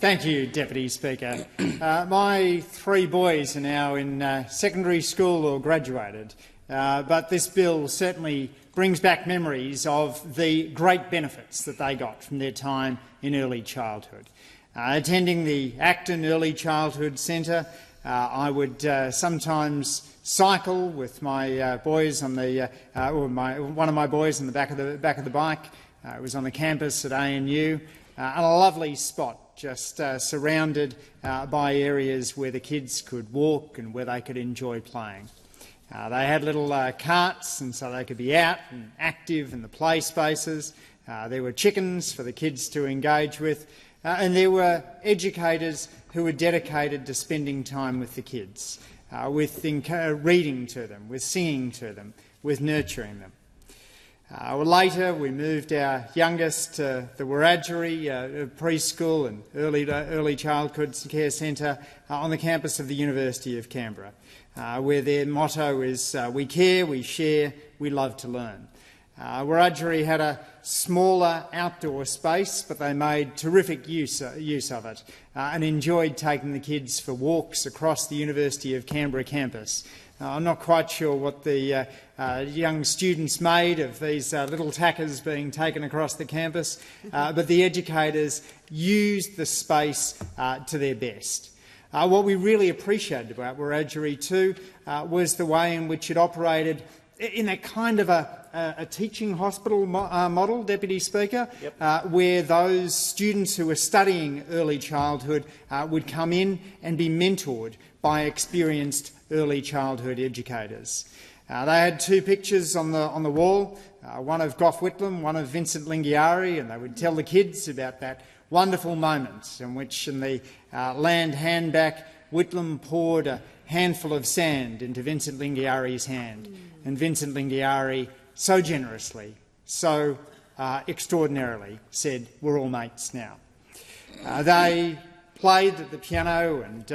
Thank you, Deputy Speaker. My three boys are now in secondary school or graduated, but this bill certainly brings back memories of the great benefits that they got from their time in early childhood. Attending the Acton Early Childhood Centre, I would sometimes cycle with my boys on the, one of my boys on the back of the bike. It was on the campus at ANU, and a lovely spot, just surrounded by areas where the kids could walk and where they could enjoy playing. They had little carts, and so they could be out and active in the play spaces. There were chickens for the kids to engage with, and there were educators who were dedicated to spending time with the kids, with reading to them, with singing to them, with nurturing them. Later, we moved our youngest to the Wiradjuri preschool and early childhood care centre on the campus of the University of Canberra, where their motto is "We care, we share, we love to learn." Wiradjuri had a smaller outdoor space, but they made terrific use of it and enjoyed taking the kids for walks across the University of Canberra campus. I'm not quite sure what the young students made of these little tackers being taken across the campus, but the educators used the space to their best. What we really appreciated about Wiradjuri too was the way in which it operated in a kind of a teaching hospital model, Deputy Speaker, where those students who were studying early childhood would come in and be mentored by experienced early childhood educators. They had two pictures on the wall, one of Gough Whitlam, one of Vincent Lingiari, and they would tell the kids about that wonderful moment in which, in the land handback, Whitlam poured a handful of sand into Vincent Lingiari's hand, and Vincent Lingiari so generously, so extraordinarily said, "We're all mates now." They played the piano and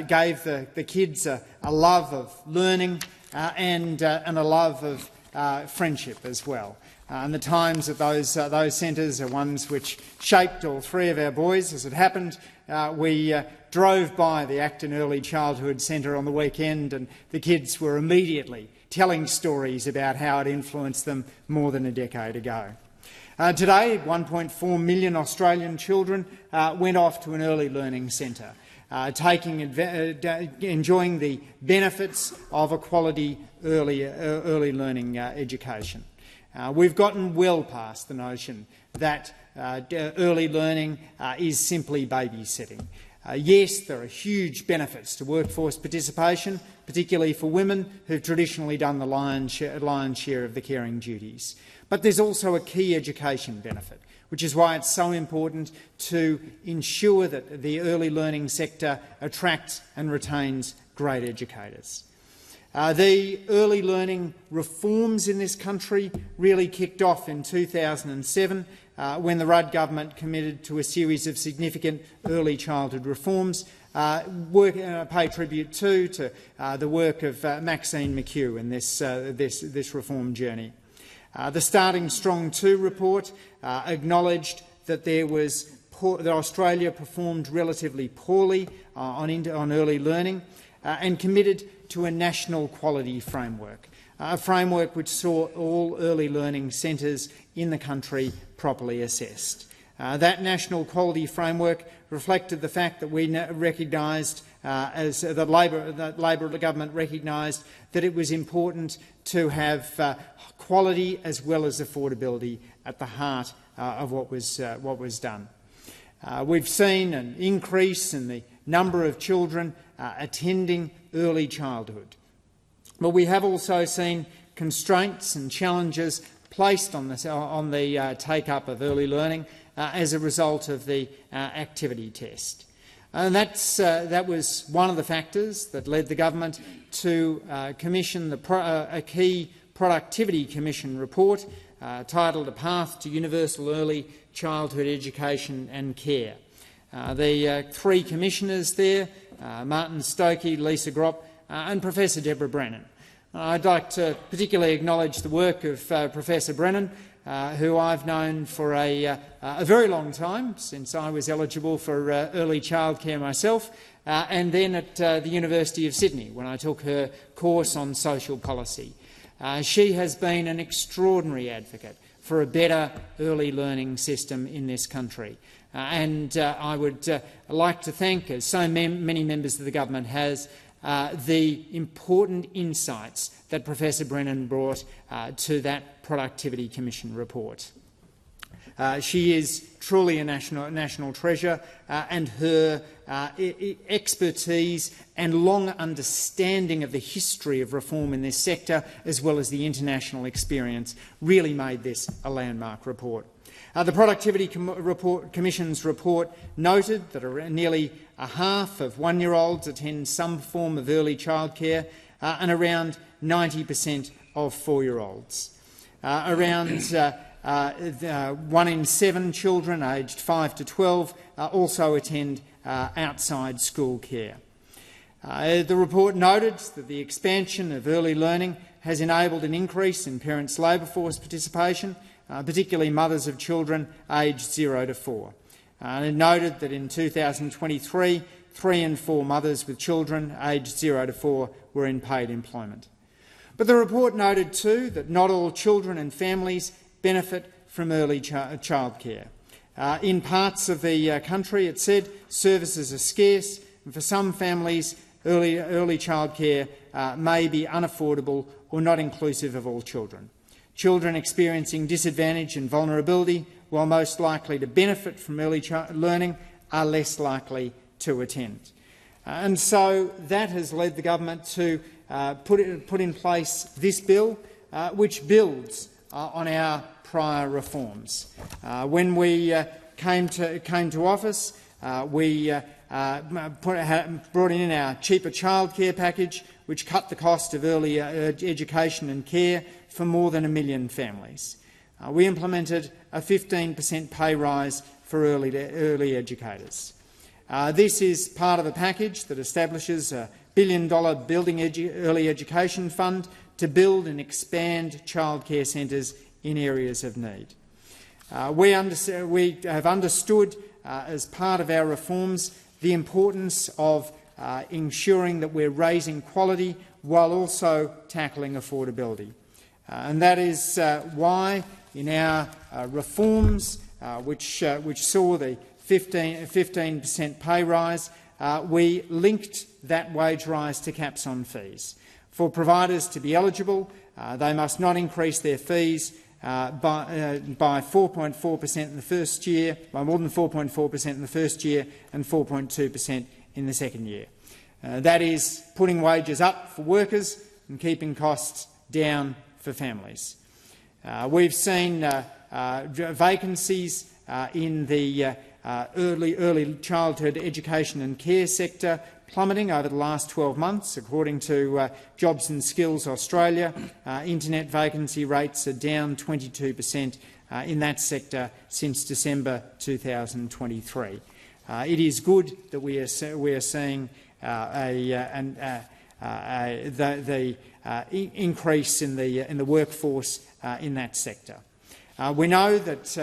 gave the kids a love of learning and a love of friendship as well. And the times at those centres are ones which shaped all three of our boys. As it happened, we drove by the Acton Early Childhood Centre on the weekend, and the kids were immediately telling stories about how it influenced them more than a decade ago. Today, 1.4 million Australian children went off to an early learning centre, enjoying the benefits of a quality early learning education. We've gotten well past the notion that early learning is simply babysitting. Yes, there are huge benefits to workforce participation, particularly for women who've traditionally done the lion's share of the caring duties. But there's also a key education benefit, which is why it's so important to ensure that the early learning sector attracts and retains great educators. The early learning reforms in this country really kicked off in 2007 when the Rudd government committed to a series of significant early childhood reforms. Pay tribute to the work of Maxine McHugh in this reform journey. The Starting Strong 2 report acknowledged that that Australia performed relatively poorly on early learning and committed to a national quality framework, a framework which saw all early learning centres in the country properly assessed. That national quality framework reflected the fact that we recognised, the Labor government recognised, that it was important to have quality as well as affordability at the heart of what was done. We've seen an increase in the number of children attending early childhood, but we have also seen constraints and challenges placed on the take-up of early learning as a result of the activity test. And that was one of the factors that led the government to commission a key Productivity Commission report titled "A Path to Universal Early Childhood Education and Care." The three commissioners there, Martin Stokey, Lisa Gropp and Professor Deborah Brennan. I'd like to particularly acknowledge the work of Professor Brennan, who I've known for a very long time, since I was eligible for early childcare myself, and then at the University of Sydney when I took her course on social policy. She has been an extraordinary advocate for a better early learning system in this country. And I would like to thank, as so many members of the government has, the important insights that Professor Brennan brought to that Productivity Commission report. She is truly a national treasure, and her expertise and long understanding of the history of reform in this sector, as well as the international experience, really made this a landmark report. The Productivity Commission's report noted that nearly a half of one-year-olds attend some form of early childcare, and around 90% of four-year-olds. Around 1 in 7 children aged 5 to 12 also attend outside school care. The report noted that the expansion of early learning has enabled an increase in parents' labour force participation, particularly mothers of children aged 0 to 4. It noted that in 2023, 3 in 4 mothers with children aged 0 to 4 were in paid employment. But the report noted too that not all children and families benefit from early childcare. In parts of the country, it said, services are scarce, and for some families, early childcare may be unaffordable or not inclusive of all children. Children experiencing disadvantage and vulnerability, while most likely to benefit from early learning, are less likely to attend. And so that has led the government to put in place this bill, which builds on our prior reforms. When we came to office, we brought in our cheaper childcare package, which cut the cost of early education and care for more than 1 million families. We implemented a 15% pay rise for early educators. This is part of a package that establishes a $1 billion Building Early Education Fund to build and expand childcare centres in areas of need. We have understood, as part of our reforms, the importance of ensuring that we're raising quality while also tackling affordability. And that is why in our reforms, which saw the 15% pay rise, we linked that wage rise to caps on fees. For providers to be eligible, they must not increase their fees by 4.4% in the first year, by more than 4.4% in the first year and 4.2% in the second year. That is putting wages up for workers and keeping costs down for families. We've seen vacancies in the early childhood education and care sector plummeting over the last 12 months. According to Jobs and Skills Australia, internet vacancy rates are down 22% in that sector since December 2023. It is good that we are seeing the increase in the workforce in that sector. We know that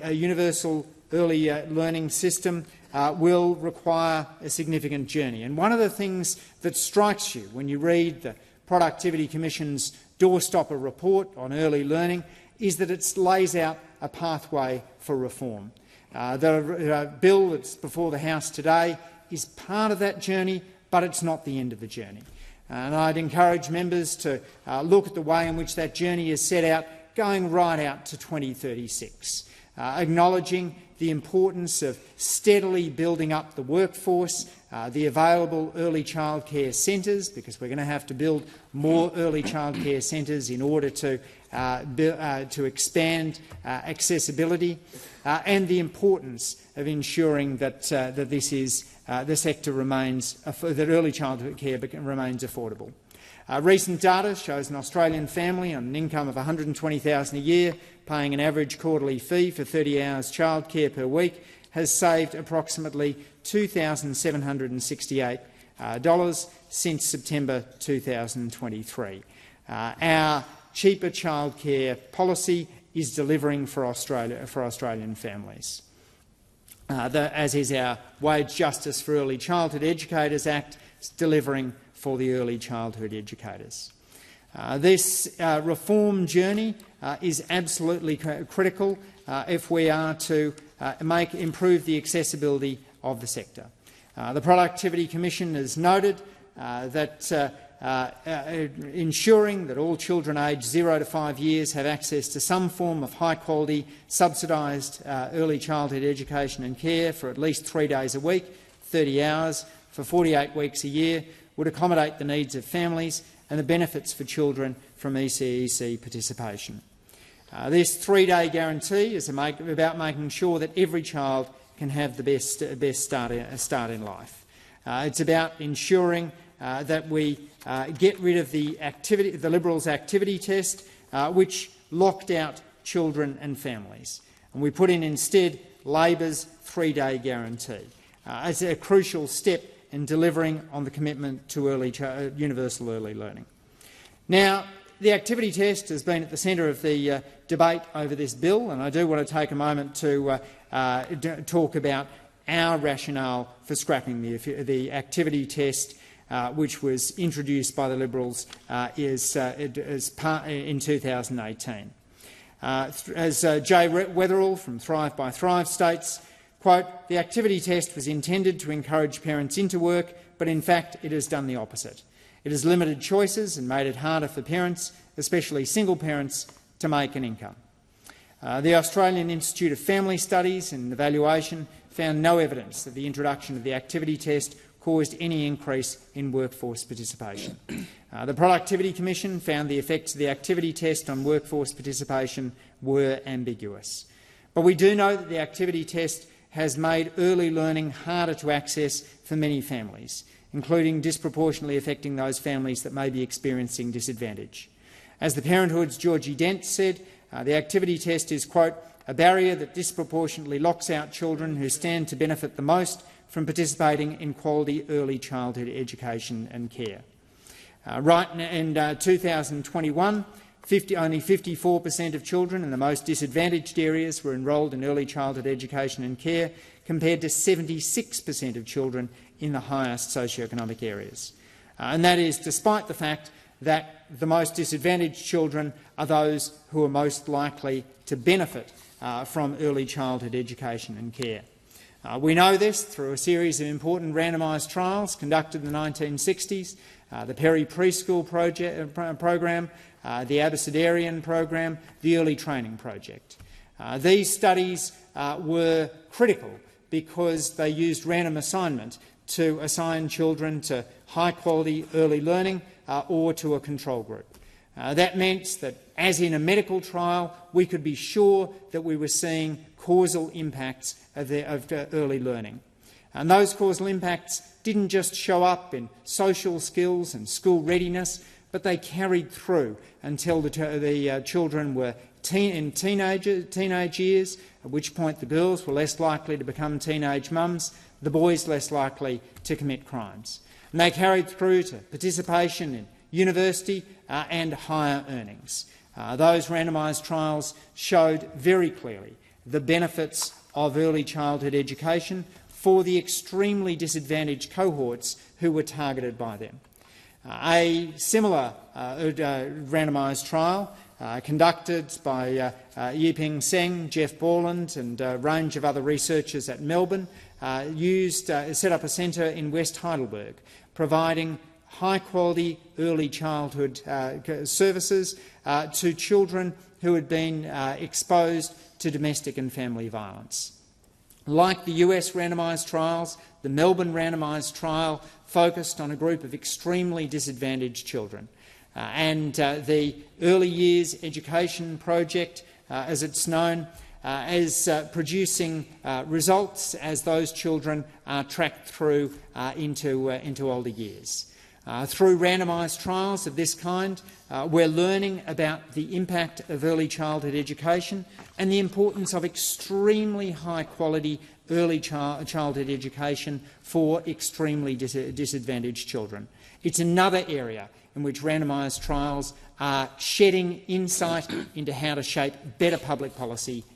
a universal early learning system will require a significant journey. And one of the things that strikes you when you read the Productivity Commission's doorstopper report on early learning is that it lays out a pathway for reform. The bill that's before the House today is part of that journey, but it's not the end of the journey. And I'd encourage members to look at the way in which that journey is set out, going right out to 2036, acknowledging the importance of steadily building up the workforce, the available early childcare centres, because we're going to have to build more early childcare centres in order to expand accessibility, and the importance of ensuring that the sector remains that early childhood care remains affordable. Recent data shows an Australian family on an income of $120,000 a year, paying an average quarterly fee for 30 hours childcare per week, has saved approximately $2,768 since September 2023. Our cheaper childcare policy is delivering for Australian families. As is our Wage Justice for Early Childhood Educators Act, delivering for the early childhood educators. This reform journey is absolutely critical if we are to improve the accessibility of the sector. The Productivity Commission has noted that ensuring that all children aged 0 to 5 years have access to some form of high-quality, subsidised early childhood education and care for at least 3 days a week, 30 hours, for 48 weeks a year, would accommodate the needs of families and the benefits for children from ECEC participation. This 3-day guarantee is about making sure that every child can have the best start in life. It's about ensuring that we get rid of the Liberals' activity test, which locked out children and families, and we put in instead Labor's 3-day guarantee as a crucial step in delivering on the commitment to universal early learning. Now, the activity test has been at the centre of the debate over this bill, and I do want to take a moment to talk about our rationale for scrapping the activity test, which was introduced by the Liberals in 2018. As Jay Weatherall from Thrive by Thrive states, quote, "The activity test was intended to encourage parents into work, but in fact it has done the opposite. It has limited choices and made it harder for parents, especially single parents, to make an income." The Australian Institute of Family Studies and Evaluation found no evidence that the introduction of the activity test caused any increase in workforce participation. The Productivity Commission found the effects of the activity test on workforce participation were ambiguous. But we do know that the activity test has made early learning harder to access for many families, including disproportionately affecting those families that may be experiencing disadvantage. As the Parenthood's Georgie Dent said, the activity test is, quote, "a barrier that disproportionately locks out children who stand to benefit the most from participating in quality early childhood education and care." In 2021, only 54% of children in the most disadvantaged areas were enrolled in early childhood education and care, compared to 76% of children in the highest socioeconomic areas. And that is despite the fact that the most disadvantaged children are those who are most likely to benefit from early childhood education and care. We know this through a series of important randomised trials conducted in the 1960s, the Perry Preschool program, the Abecedarian program, the Early Training Project. These studies were critical because they used random assignment to assign children to high-quality early learning or to a control group. That meant that, as in a medical trial, we could be sure that we were seeing causal impacts of early learning. And those causal impacts didn't just show up in social skills and school readiness, but they carried through until the children were in teenage years, at which point the girls were less likely to become teenage mums, the boys less likely to commit crimes. And they carried through to participation in university and higher earnings. Those randomised trials showed very clearly the benefits of early childhood education for the extremely disadvantaged cohorts who were targeted by them. A similar randomised trial conducted by Yiping Seng, Jeff Borland and a range of other researchers at Melbourne set up a centre in West Heidelberg, providing high-quality early childhood services to children who had been exposed to domestic and family violence. Like the US randomised trials, the Melbourne randomised trial focused on a group of extremely disadvantaged children. The Early Years Education Project, as it's known, is producing results as those children are tracked through into older years. Through randomised trials of this kind, we're learning about the impact of early childhood education and the importance of extremely high-quality early childhood education for extremely disadvantaged children. It's another area in which randomised trials are shedding insight into how to shape better public policy